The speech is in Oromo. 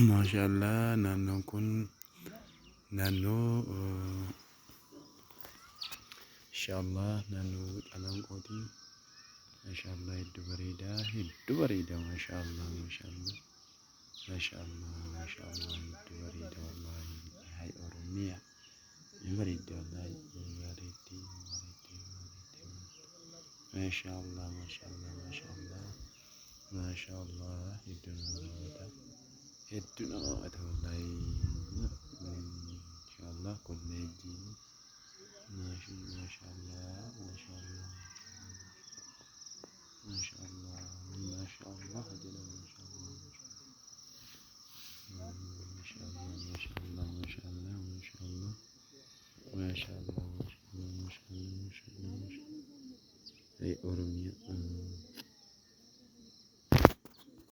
Maashaallah naannoon kun naannoo inshaallah naannoo calanqooti. Maashaallah hedduu bareeda maashaallah hedduu bareeda wallahi hai oromiyaa ni bareeddi wallahi maashaallah hedduu nama hawwata wallahi inshaallah kolleejjii maashaallah maashaallah hai oromiyaa